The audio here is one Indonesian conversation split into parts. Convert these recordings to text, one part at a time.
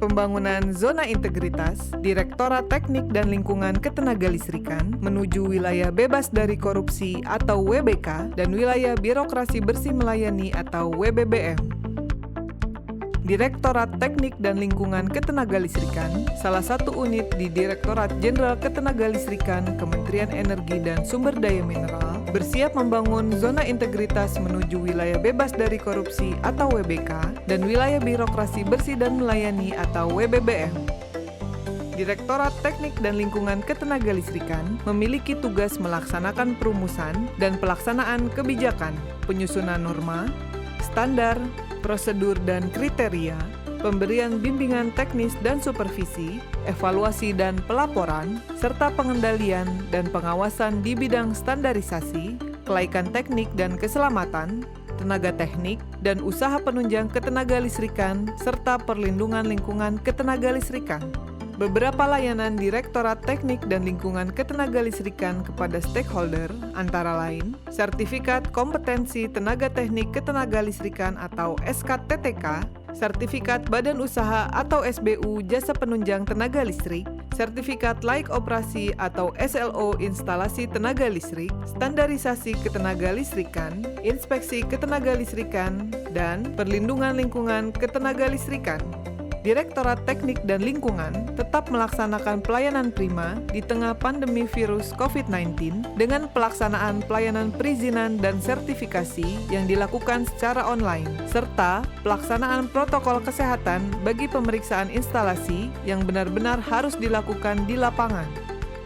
Pembangunan Zona Integritas, Direktorat Teknik dan Lingkungan Ketenagalistrikan menuju wilayah bebas dari korupsi atau WBK dan wilayah birokrasi bersih melayani atau WBBM. Direktorat Teknik dan Lingkungan Ketenagalistrikan, salah satu unit di Direktorat Jenderal Ketenagalistrikan Kementerian Energi dan Sumber Daya Mineral, bersiap membangun zona integritas menuju wilayah bebas dari korupsi atau WBK dan wilayah birokrasi bersih dan melayani atau WBBM. Direktorat Teknik dan Lingkungan Ketenagalistrikan memiliki tugas melaksanakan perumusan dan pelaksanaan kebijakan, penyusunan norma, standar, prosedur dan kriteria, pemberian bimbingan teknis dan supervisi, evaluasi dan pelaporan, serta pengendalian dan pengawasan di bidang standarisasi, kelaikan teknik dan keselamatan, tenaga teknik, dan usaha penunjang ketenagalistrikan, serta perlindungan lingkungan ketenagalistrikan. Beberapa layanan Direktorat Teknik dan Lingkungan Ketenagalistrikan kepada stakeholder antara lain Sertifikat Kompetensi Tenaga Teknik Ketenagalistrikan atau SKTTK, Sertifikat Badan Usaha atau SBU Jasa Penunjang Tenaga Listrik, Sertifikat Laik Operasi atau SLO Instalasi Tenaga Listrik, Standarisasi Ketenagalistrikan, Inspeksi Ketenagalistrikan, dan Perlindungan Lingkungan Ketenagalistrikan. Direktorat Teknik dan Lingkungan tetap melaksanakan pelayanan prima di tengah pandemi virus COVID-19 dengan pelaksanaan pelayanan perizinan dan sertifikasi yang dilakukan secara online, serta pelaksanaan protokol kesehatan bagi pemeriksaan instalasi yang benar-benar harus dilakukan di lapangan.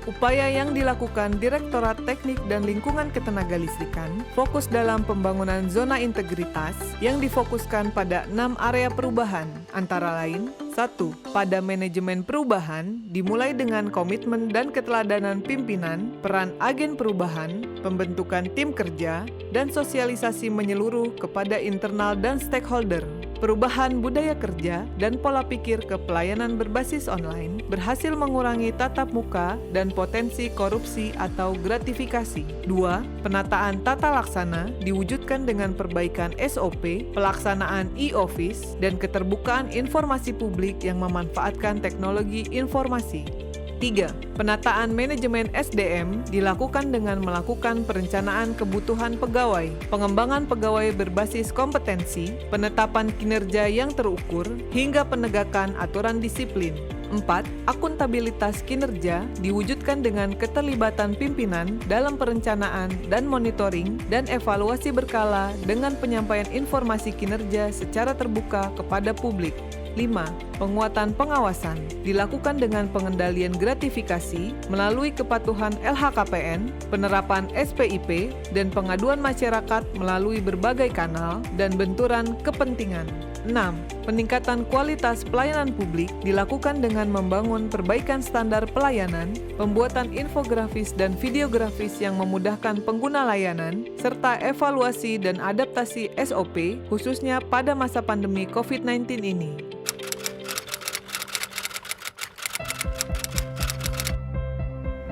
Upaya yang dilakukan Direktorat Teknik dan Lingkungan Ketenagalistrikan fokus dalam pembangunan zona integritas yang difokuskan pada 6 area perubahan, antara lain 1. Pada manajemen perubahan, dimulai dengan komitmen dan keteladanan pimpinan, peran agen perubahan, pembentukan tim kerja, dan sosialisasi menyeluruh kepada internal dan stakeholder. Perubahan budaya kerja dan pola pikir ke pelayanan berbasis online berhasil mengurangi tatap muka dan potensi korupsi atau gratifikasi. 2. Penataan tata laksana diwujudkan dengan perbaikan SOP, pelaksanaan e-office, dan keterbukaan informasi publik yang memanfaatkan teknologi informasi. 3. Penataan manajemen SDM dilakukan dengan melakukan perencanaan kebutuhan pegawai, pengembangan pegawai berbasis kompetensi, penetapan kinerja yang terukur, hingga penegakan aturan disiplin. 4. Akuntabilitas kinerja diwujudkan dengan keterlibatan pimpinan dalam perencanaan dan monitoring dan evaluasi berkala dengan penyampaian informasi kinerja secara terbuka kepada publik. 5. Penguatan pengawasan dilakukan dengan pengendalian gratifikasi melalui kepatuhan LHKPN, penerapan SPIP, dan pengaduan masyarakat melalui berbagai kanal dan benturan kepentingan. 6. Peningkatan kualitas pelayanan publik dilakukan dengan membangun perbaikan standar pelayanan, pembuatan infografis dan videografis yang memudahkan pengguna layanan, serta evaluasi dan adaptasi SOP khususnya pada masa pandemi COVID-19 ini.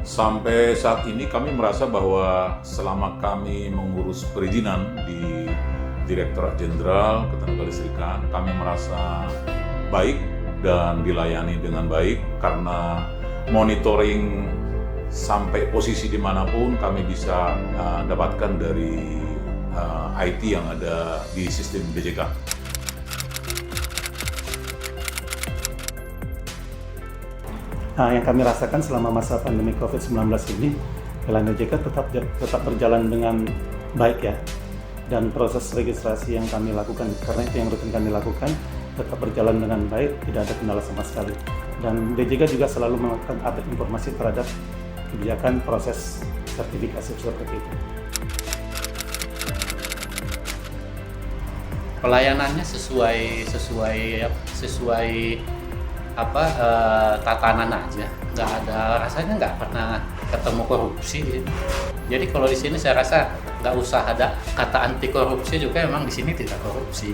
Sampai saat ini kami merasa bahwa selama kami mengurus perizinan di Direktorat Jenderal Ketenagalistrikan, kami merasa baik dan dilayani dengan baik karena monitoring sampai posisi dimanapun kami bisa dapatkan dari IT yang ada di sistem DJK. Nah, yang kami rasakan selama masa pandemi COVID-19 ini, PLN DJK tetap berjalan dengan baik ya. Dan proses registrasi yang kami lakukan, karena itu yang rutin kami lakukan, tetap berjalan dengan baik, tidak ada kendala sama sekali. Dan DJK juga selalu melakukan update informasi terhadap kebijakan proses sertifikasi seperti itu. Pelayanannya sesuai tatanan aja, nggak ada, rasanya nggak pernah ketemu korupsi. Jadi kalau di sini saya rasa nggak usah ada kata anti korupsi juga, emang di sini tidak korupsi.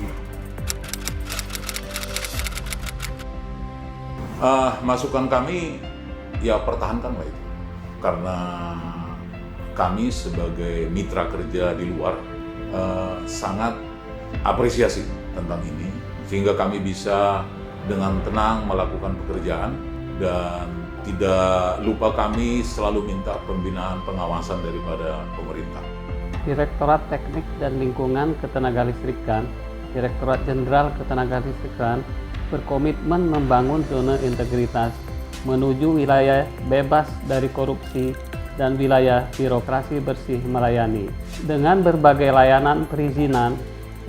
Masukan kami ya pertahankan itu, karena kami sebagai mitra kerja di luar sangat apresiasi tentang ini, sehingga kami bisa dengan tenang melakukan pekerjaan, dan tidak lupa kami selalu minta pembinaan pengawasan daripada pemerintah. Direktorat Teknik dan Lingkungan Ketenagalistrikan, Direktorat Jenderal Ketenagalistrikan berkomitmen membangun zona integritas menuju wilayah bebas dari korupsi dan wilayah birokrasi bersih melayani. Dengan berbagai layanan perizinan,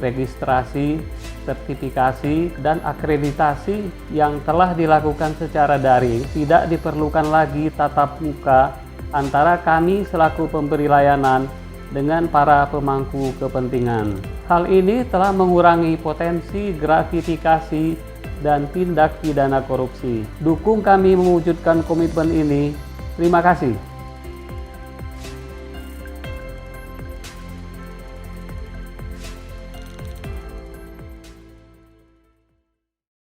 registrasi, sertifikasi, dan akreditasi yang telah dilakukan secara daring, tidak diperlukan lagi tatap muka antara kami selaku pemberi layanan dengan para pemangku kepentingan. Hal ini telah mengurangi potensi gratifikasi dan tindak pidana korupsi. Dukung kami mewujudkan komitmen ini. Terima kasih.